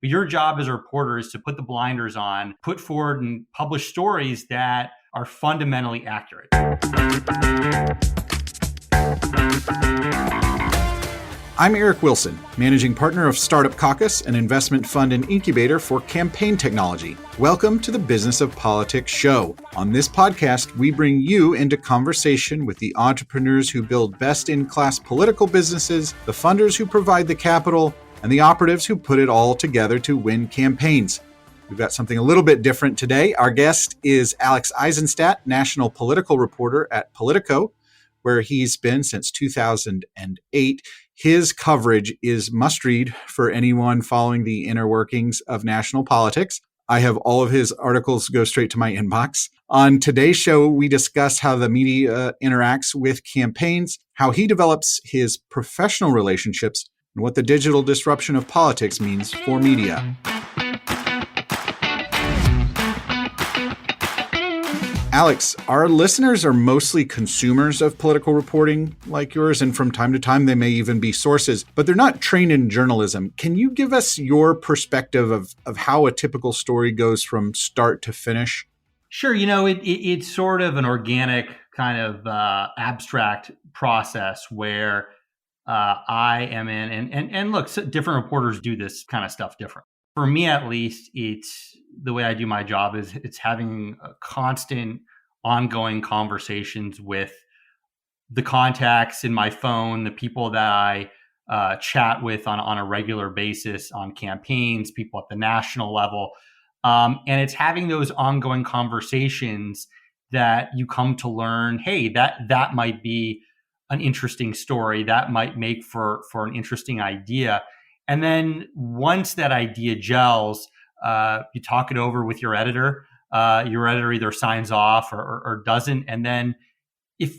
But your job as a reporter is to put the blinders on, put forward and publish stories that are fundamentally accurate. I'm Eric Wilson, managing partner of Startup Caucus, an investment fund and incubator for campaign technology. Welcome to the Business of Politics show. On this podcast, we bring you into conversation with the entrepreneurs who build best-in-class political businesses, the funders who provide the capital, and the operatives who put it all together to win campaigns. We've got something a little bit different today. Our guest is Alex Isenstadt, national political reporter at Politico, where he's been since 2008. His coverage is must-read for anyone following the inner workings of national politics. I have all of his articles go straight to my inbox. On today's show, we discuss how the media interacts with campaigns, how he develops his professional relationships, and what the digital disruption of politics means for media. Alex, our listeners are mostly consumers of political reporting like yours, and from time to time they may even be sources, but they're not trained in journalism. Can you give us your perspective of how a typical story goes from start to finish? Sure. It's sort of an organic kind of abstract process where I am in, and look, so different reporters do this kind of stuff different. For me, at least, it's the way I do my job is it's having a constant ongoing conversations with the contacts in my phone, the people that I chat with on a regular basis on campaigns, people at the national level. And it's having those ongoing conversations that you come to learn, hey, that might be an interesting story, that might make for an interesting idea. And then once that idea gels, you talk it over with your editor. Your editor either signs off or doesn't. And then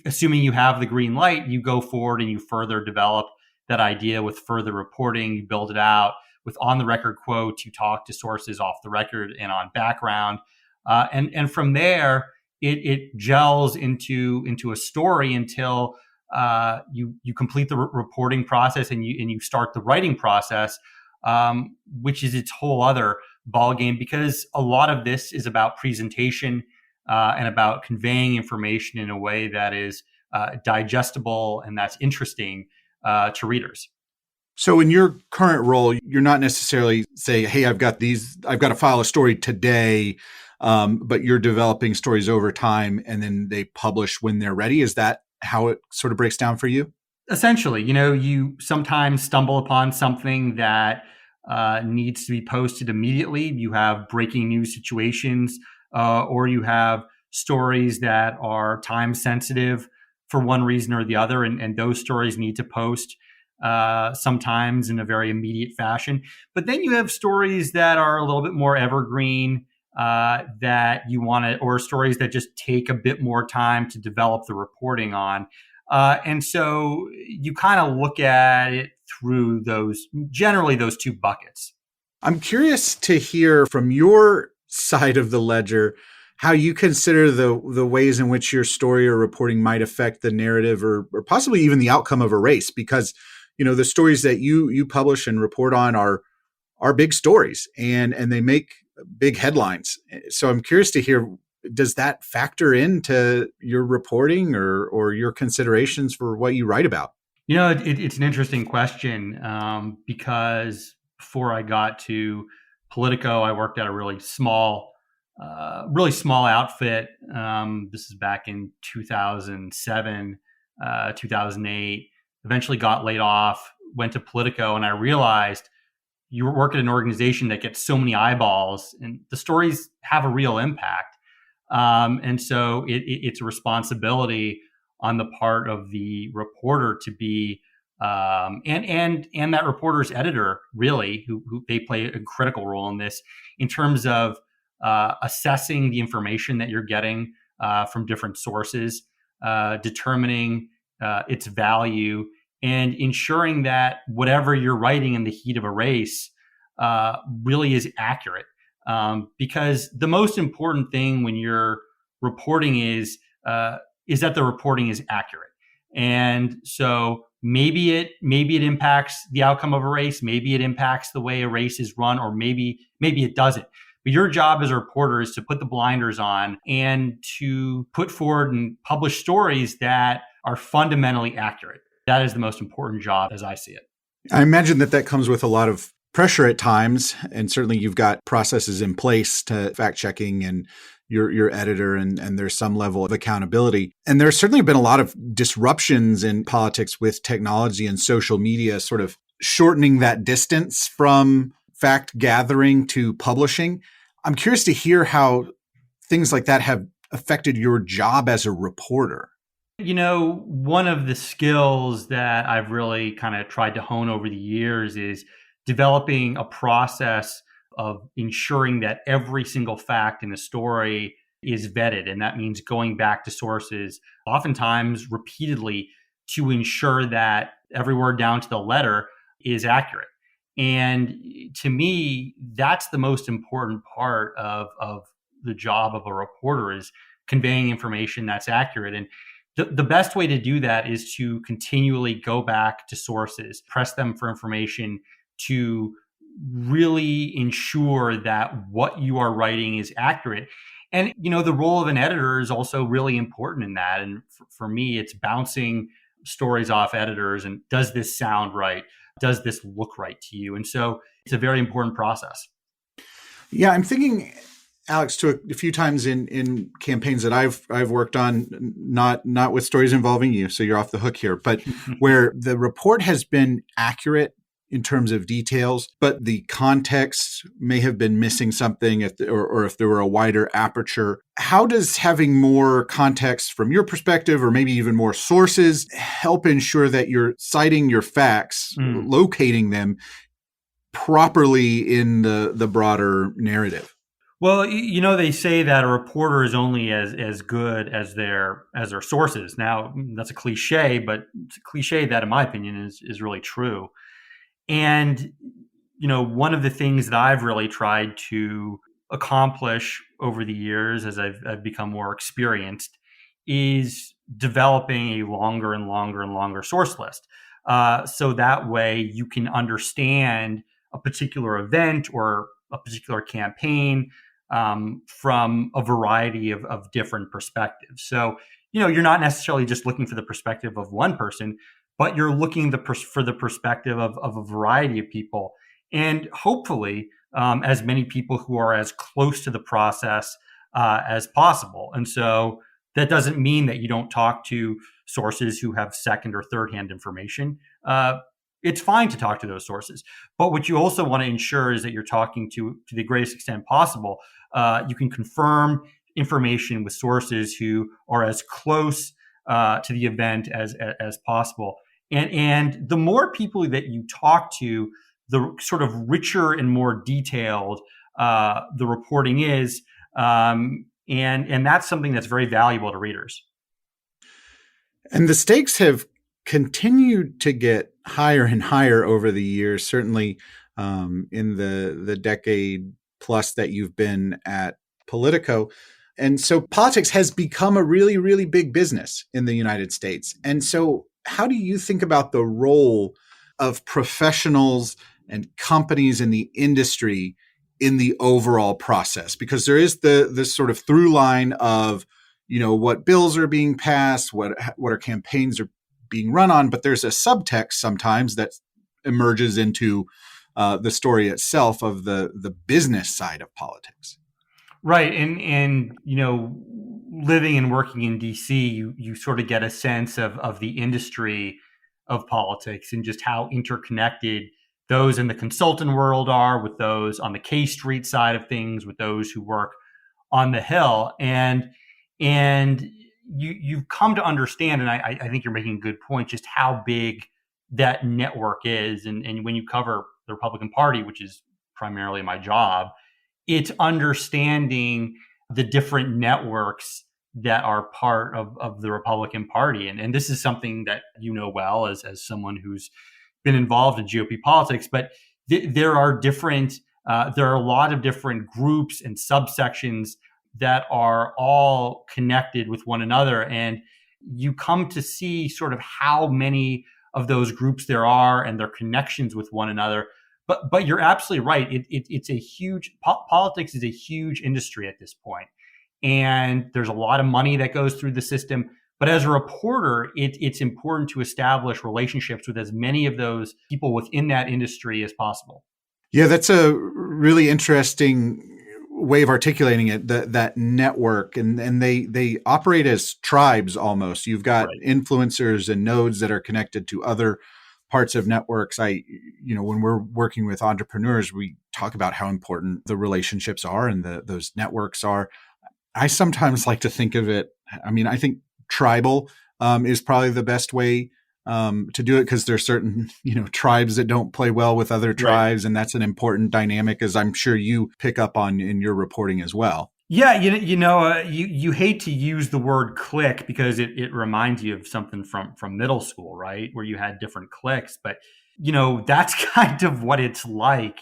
assuming you have the green light, you go forward and you further develop that idea with further reporting. You build it out with on-the-record quotes. You talk to sources off the record and on background. And from there, it gels into a story until you complete the reporting process and you start the writing process, which is its whole other ballgame, because a lot of this is about presentation and about conveying information in a way that is digestible and that's interesting to readers. So in your current role, you're not necessarily say, hey, I've got to file a story today, but you're developing stories over time and then they publish when they're ready. Is that how it sort of breaks down for you? Essentially, you sometimes stumble upon something that needs to be posted immediately. You have breaking news situations, or you have stories that are time sensitive for one reason or the other, and those stories need to post sometimes in a very immediate fashion. But then you have stories that are a little bit more evergreen, that you want to, or stories that just take a bit more time to develop the reporting on. And so you kind of look at it through generally those two buckets. I'm curious to hear from your side of the ledger how you consider the ways in which your story or reporting might affect the narrative or possibly even the outcome of a race, because the stories that you publish and report on are big stories and they make big headlines. So I'm curious to hear, does that factor into your reporting or your considerations for what you write about? It's an interesting question because before I got to Politico, I worked at a really small outfit. This is back in 2007, 2008. Eventually got laid off, went to Politico, and I realized you work at an organization that gets so many eyeballs and the stories have a real impact. And so it's a responsibility on the part of the reporter to be, and that reporter's editor, really, who they play a critical role in this in terms of assessing the information that you're getting from different sources, determining its value, and ensuring that whatever you're writing in the heat of a race really is accurate. Because the most important thing when you're reporting is that the reporting is accurate. And so maybe it impacts the outcome of a race, maybe it impacts the way a race is run, or maybe it doesn't. But your job as a reporter is to put the blinders on and to put forward and publish stories that are fundamentally accurate. That is the most important job as I see it. I imagine that comes with a lot of pressure at times, and certainly you've got processes in place to fact checking and your editor, and there's some level of accountability. And there's certainly been a lot of disruptions in politics with technology and social media sort of shortening that distance from fact gathering to publishing. I'm curious to hear how things like that have affected your job as a reporter. One of the skills that I've really kind of tried to hone over the years is developing a process of ensuring that every single fact in a story is vetted. And that means going back to sources, oftentimes repeatedly, to ensure that every word down to the letter is accurate. And to me, that's the most important part of the job of a reporter, is conveying information that's accurate. And the best way to do that is to continually go back to sources, press them for information, to really ensure that what you are writing is accurate. And, the role of an editor is also really important in that. And for me, it's bouncing stories off editors. And does this sound right? Does this look right to you? And so it's a very important process. Yeah, I'm thinking, Alex, to a few times in campaigns that I've worked on, not with stories involving you, so you're off the hook here, but where the report has been accurate in terms of details, but the context may have been missing something, or if there were a wider aperture. How does having more context from your perspective, or maybe even more sources, help ensure that you're citing your facts, locating them properly in the broader narrative? Well, they say that a reporter is only as good as their sources. Now, that's a cliche, but it's a cliche that, in my opinion, is really true. And, one of the things that I've really tried to accomplish over the years as I've become more experienced is developing a longer and longer and longer source list. So that way you can understand a particular event or a particular campaign from a variety of different perspectives. So, you're not necessarily just looking for the perspective of one person, but you're looking for the perspective of a variety of people, and hopefully as many people who are as close to the process as possible. And so that doesn't mean that you don't talk to sources who have second or third hand information. It's fine to talk to those sources. But what you also want to ensure is that you're talking to the greatest extent possible. You can confirm information with sources who are as close to the event as possible. And the more people that you talk to, the sort of richer and more detailed the reporting is. And that's something that's very valuable to readers. And the stakes have continued to get higher and higher over the years, certainly in the decade plus that you've been at Politico. And so politics has become a really, really big business in the United States. And so how do you think about the role of professionals and companies in the industry in the overall process? Because there is this sort of through line of, what bills are being passed, what our campaigns are being run on, but there's a subtext sometimes that emerges into the story itself of the business side of politics. Right. And living and working in DC, you sort of get a sense of the industry of politics and just how interconnected those in the consultant world are with those on the K Street side of things, with those who work on the Hill. And you've come to understand, and I think you're making a good point, just how big that network is. And when you cover the Republican Party, which is primarily my job, it's understanding the different networks that are part of the Republican Party. And this is something that well as someone who's been involved in GOP politics. But there are a lot of different groups and subsections that are all connected with one another. And you come to see sort of how many of those groups there are and their connections with one another. But you're absolutely right. It's a huge politics is a huge industry at this point, and there's a lot of money that goes through the system. But as a reporter, it's important to establish relationships with as many of those people within that industry as possible. Yeah, that's a really interesting way of articulating it, that network. And they operate as tribes almost. You've got Right. influencers and nodes that are connected to other parts of networks. When we're working with entrepreneurs, we talk about how important the relationships are and those networks are. I sometimes like to think of it. I think tribal is probably the best way to do it, because there's certain tribes that don't play well with other tribes, right. And that's an important dynamic, as I'm sure you pick up on in your reporting as well. Yeah, you hate to use the word clique because it reminds you of something from middle school, right, where you had different cliques. But that's kind of what it's like.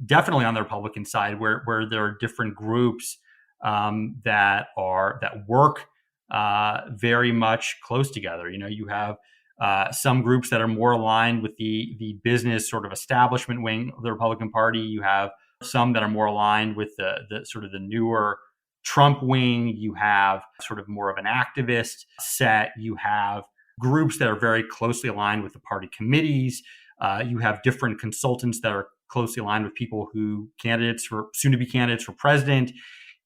Definitely on the Republican side, where there are different groups that work very much close together. You have some groups that are more aligned with the business sort of establishment wing of the Republican Party. You have some that are more aligned with the sort of the newer Trump wing. You have sort of more of an activist set. You have groups that are very closely aligned with the party committees. You have different consultants that are closely aligned with people soon to be candidates for president.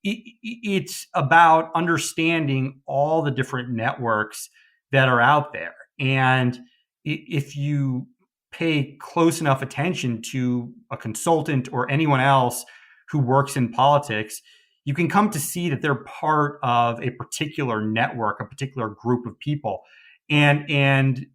It's about understanding all the different networks that are out there. And if you pay close enough attention to a consultant or anyone else who works in politics, you can come to see that they're part of a particular network, a particular group of people. And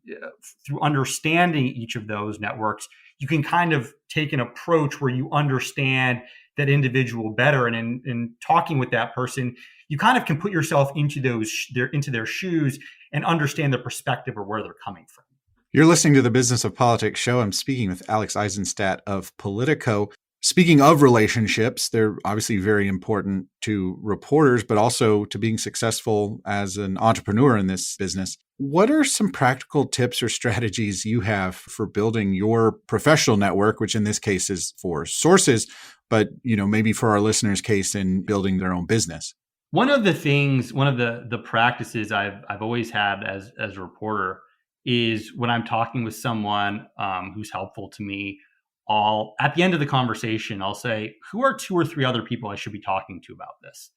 through understanding each of those networks, you can kind of take an approach where you understand that individual better. And in talking with that person, you kind of can put yourself into their shoes and understand their perspective or where they're coming from. You're listening to the Business of Politics show. I'm speaking with Alex Isenstadt of Politico. Speaking of relationships, they're obviously very important to reporters, but also to being successful as an entrepreneur in this business. What are some practical tips or strategies you have for building your professional network, which in this case is for sources, but maybe for our listeners' case in building their own business? One of the practices I've always had as a reporter is when I'm talking with someone who's helpful to me, at the end of the conversation, I'll say, who are 2 or 3 other people I should be talking to about this?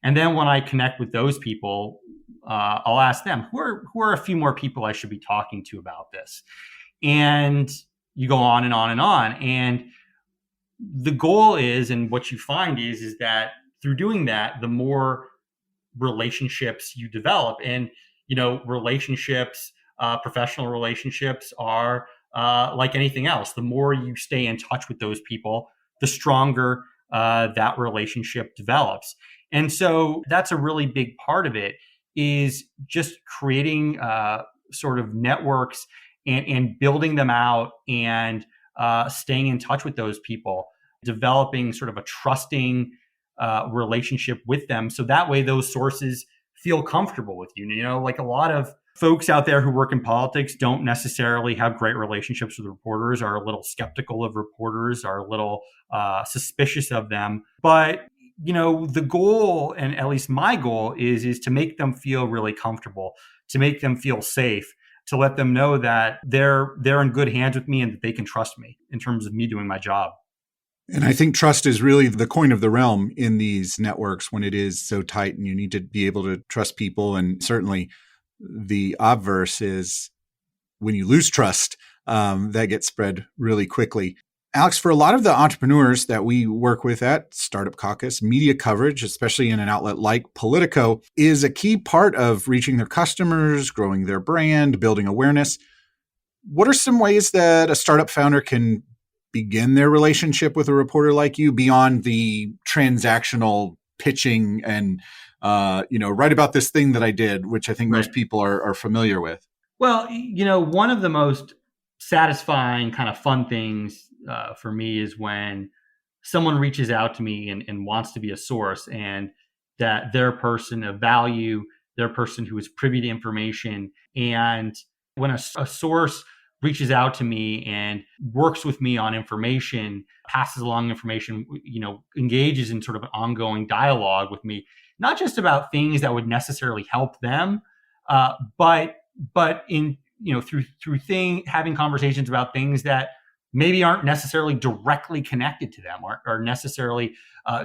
And then when I connect with those people, I'll ask them, who are a few more people I should be talking to about this? And you go on and on and on. And the goal is, and what you find is that through doing that, the more relationships you develop, and relationships, professional relationships are like anything else. The more you stay in touch with those people, the stronger that relationship develops. And so that's a really big part of it, is just creating sort of networks and building them out, and staying in touch with those people, developing sort of a trusting relationship with them. So that way those sources feel comfortable with you. Like a lot of folks out there who work in politics don't necessarily have great relationships with reporters, are a little skeptical of reporters, are a little suspicious of them. But the goal, and at least my goal, is to make them feel really comfortable, to make them feel safe, to let them know that they're in good hands with me and that they can trust me in terms of me doing my job. And I think trust is really the coin of the realm in these networks when it is so tight, and you need to be able to trust people. And certainly the obverse is when you lose trust, that gets spread really quickly. Alex, for a lot of the entrepreneurs that we work with at Startup Caucus, media coverage, especially in an outlet like Politico, is a key part of reaching their customers, growing their brand, building awareness. What are some ways that a startup founder can begin their relationship with a reporter like you beyond the transactional pitching and, write about this thing that I did, which I think most people are familiar with? Well, one of the most satisfying kind of fun things for me is when someone reaches out to me and wants to be a source, and that they're a person of value, they're a person who is privy to information, and when a source reaches out to me and works with me on information, passes along information, engages in sort of an ongoing dialogue with me, not just about things that would necessarily help them, but in through having conversations about things that maybe aren't necessarily directly connected to them, or necessarily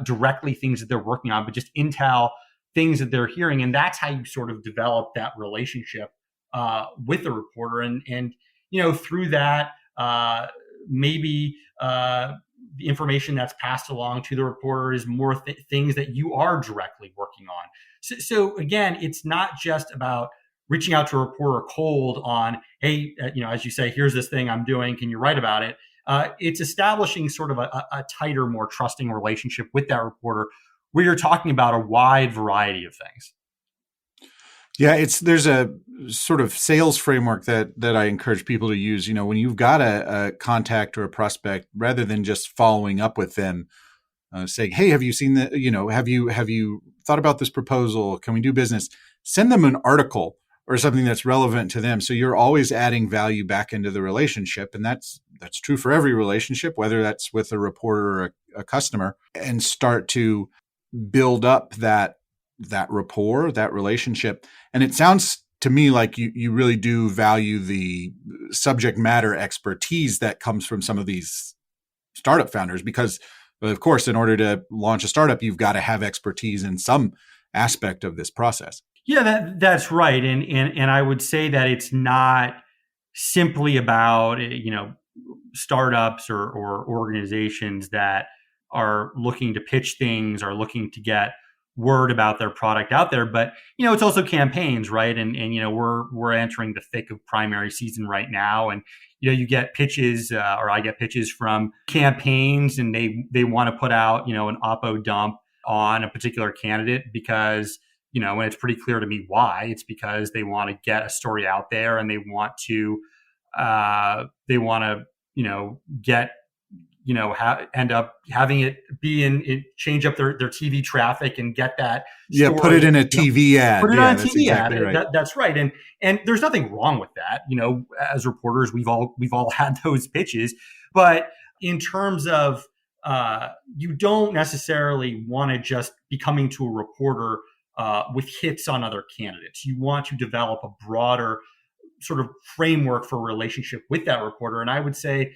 directly things that they're working on, but just intel, things that they're hearing. And that's how you sort of develop that relationship with the reporter. And through that, maybe the information that's passed along to the reporter is more things that you are directly working on. So again, it's not just about reaching out to a reporter cold on, hey, as you say, here's this thing I'm doing, can you write about it? It's establishing sort of a tighter, more trusting relationship with that reporter, where you're talking about a wide variety of things. Yeah, there's a sort of sales framework that I encourage people to use. When you've got a contact or a prospect, rather than just following up with them, saying, "Hey, have you seen the? Have you thought about this proposal? Can we do business?" Send them an article or something that's relevant to them. So you're always adding value back into the relationship, and that's true for every relationship, whether that's with a reporter or a customer, and start to build up that rapport, that relationship. And it sounds to me like you really do value the subject matter expertise that comes from some of these startup founders, because of course, in order to launch a startup, you've got to have expertise in some aspect of this process. Yeah, that's right. And I would say that it's not simply about, startups or organizations that are looking to pitch things, are looking to get word about their product out there, but it's also campaigns, right? And we're entering the thick of primary season right now, and you get pitches, or I get pitches from campaigns, and they want to put out an oppo dump on a particular candidate because and it's pretty clear to me why. It's because they want to get a story out there, and they want to get end up having it change up their TV traffic and get that story. Yeah, put it in a TV ad. Put it on a TV exactly ad. Right. That's right. And there's nothing wrong with that. As reporters, we've all had those pitches. But in terms of you don't necessarily want to just be coming to a reporter with hits on other candidates. You want to develop a broader sort of framework for a relationship with that reporter. And I would say,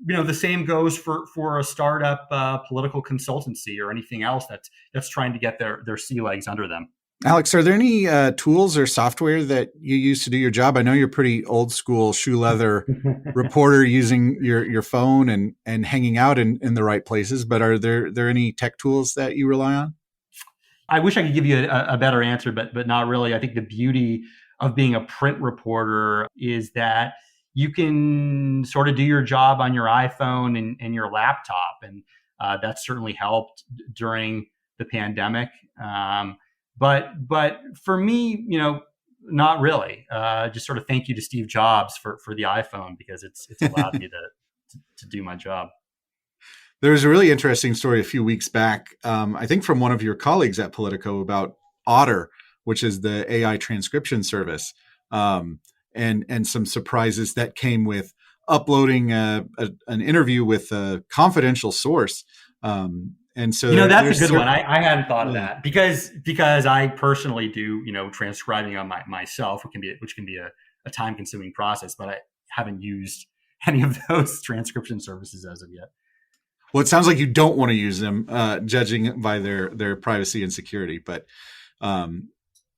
the same goes for a startup political consultancy or anything else that's trying to get their sea legs under them. Alex, are there any tools or software that you use to do your job? I know you're pretty old school shoe leather reporter, using your phone and hanging out in the right places, but are there any tech tools that you rely on? I wish I could give you a better answer, but not really. I think the beauty of being a print reporter is that you can sort of do your job on your iPhone and your laptop. And that's certainly helped during the pandemic. But for me, not really. Just sort of thank you to Steve Jobs for the iPhone, because it's allowed me to do my job. There was a really interesting story a few weeks back, I think from one of your colleagues at Politico, about Otter, which is the AI transcription service. And some surprises that came with uploading an interview with a confidential source. And so that's a good one. I hadn't thought of that because I personally do transcribing on myself, which can be a time consuming process, but I haven't used any of those transcription services as of yet. Well, it sounds like you don't want to use them, judging by their privacy and security. But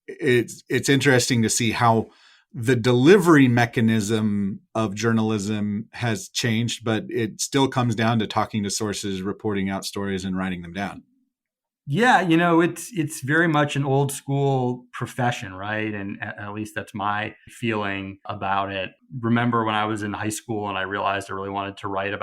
it's interesting to see how the delivery mechanism of journalism has changed, but it still comes down to talking to sources, reporting out stories, and writing them down. Yeah, it's very much an old school profession, right? And at least that's my feeling about it. Remember when I was in high school and I realized I really wanted to write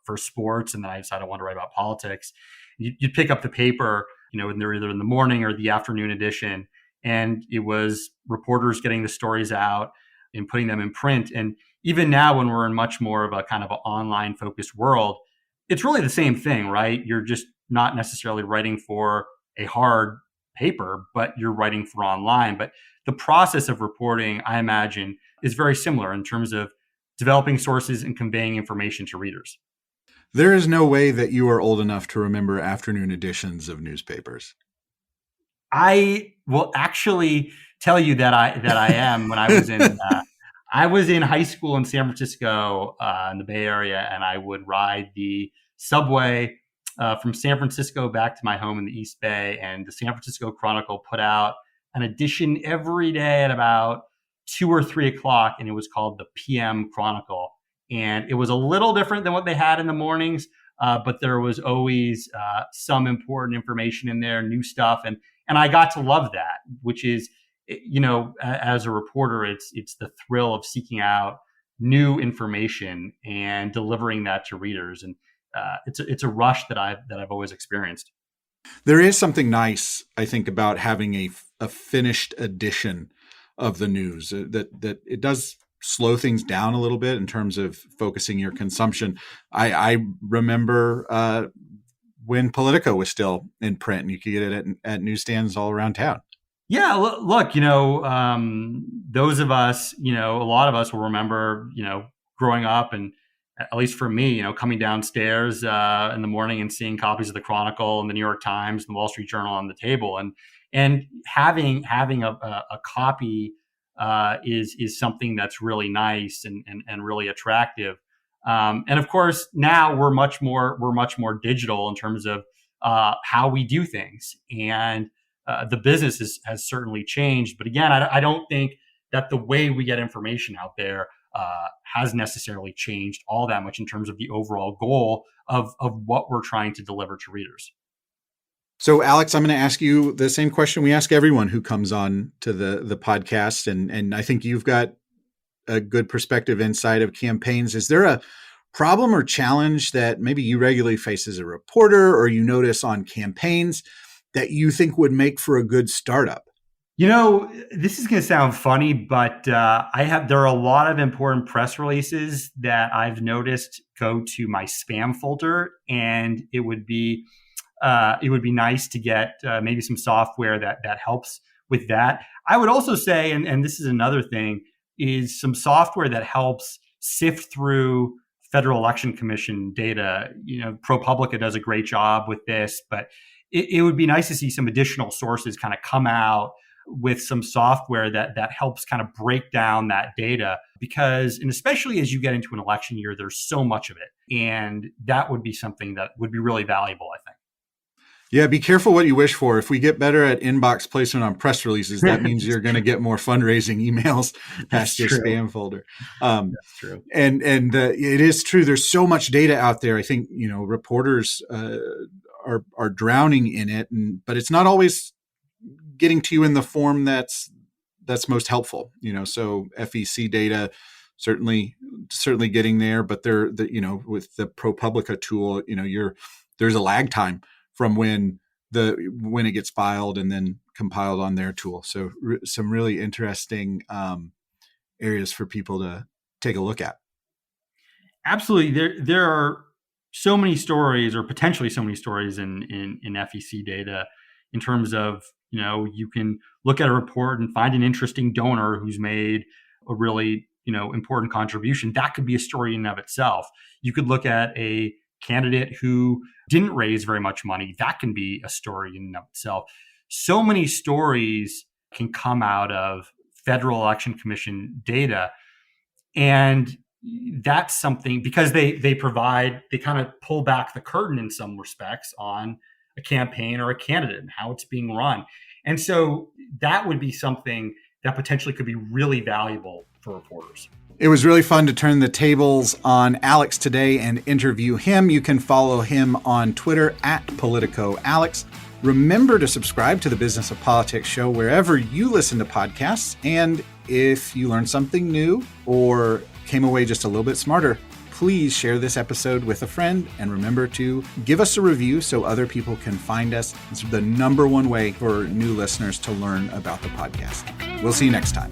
for sports, and then I decided I wanted to write about politics. You'd pick up the paper, and they're either in the morning or the afternoon edition, and it was reporters getting the stories out and putting them in print. And even now, when we're in much more of a kind of an online focused world, it's really the same thing, right? You're just not necessarily writing for a hard paper, but you're writing for online. But the process of reporting, I imagine, is very similar in terms of developing sources and conveying information to readers. There is no way that you are old enough to remember afternoon editions of newspapers. I will actually tell you that I am. When I was in high school in San Francisco, in the Bay Area, and I would ride the subway from San Francisco back to my home in the East Bay. And the San Francisco Chronicle put out an edition every day at about 2 or 3 o'clock, and it was called the PM Chronicle. And it was a little different than what they had in the mornings, but there was always some important information in there, new stuff, and I got to love that, which is, as a reporter, it's the thrill of seeking out new information and delivering that to readers, and it's a rush that I've always experienced. There is something nice, I think, about having a finished edition of the news that it does slow things down a little bit in terms of focusing your consumption. I remember when Politico was still in print and you could get it at newsstands all around town. Yeah, look, those of us, a lot of us will remember, growing up, and at least for me, coming downstairs in the morning and seeing copies of the Chronicle and the New York Times and the Wall Street Journal on the table, and having a copy is something that's really nice and really attractive. And of course, now we're much more digital in terms of how we do things, and the business has certainly changed. But again, I don't think that the way we get information out there has necessarily changed all that much in terms of the overall goal of what we're trying to deliver to readers. So, Alex, I'm going to ask you the same question we ask everyone who comes on to the podcast, and I think you've got a good perspective inside of campaigns. Is there a problem or challenge that maybe you regularly face as a reporter, or you notice on campaigns, that you think would make for a good startup? This is going to sound funny, but there are a lot of important press releases that I've noticed go to my spam folder, and it would be nice to get maybe some software that helps with that. I would also say, and this is another thing, is some software that helps sift through Federal Election Commission data. ProPublica does a great job with this, but it would be nice to see some additional sources kind of come out with some software that helps kind of break down that data, because, and especially as you get into an election year, there's so much of it. And that would be something that would be really valuable, I think. Yeah, be careful what you wish for. If we get better at inbox placement on press releases, that means you're going to get more fundraising emails past your spam folder. That's true. And it is true. There's so much data out there. I think, reporters are drowning in it, but it's not always getting to you in the form that's most helpful. So FEC data certainly getting there, but with the ProPublica tool, there's a lag time from when it gets filed and then compiled on their tool. So some really interesting areas for people to take a look at. Absolutely. There are so many stories, or potentially so many stories in FEC data, in terms of, you can look at a report and find an interesting donor who's made a really, important contribution. That could be a story in and of itself. You could look at a candidate who didn't raise very much money. That can be a story in and of itself. So many stories can come out of Federal Election Commission data. And that's something, because they kind of pull back the curtain in some respects on a campaign or a candidate and how it's being run. And so that would be something that potentially could be really valuable for reporters. It was really fun to turn the tables on Alex today and interview him. You can follow him on Twitter @PoliticoAlex. Remember to subscribe to the Business of Politics show wherever you listen to podcasts. And if you learned something new or came away just a little bit smarter, please share this episode with a friend, and remember to give us a review so other people can find us. It's the number one way for new listeners to learn about the podcast. We'll see you next time.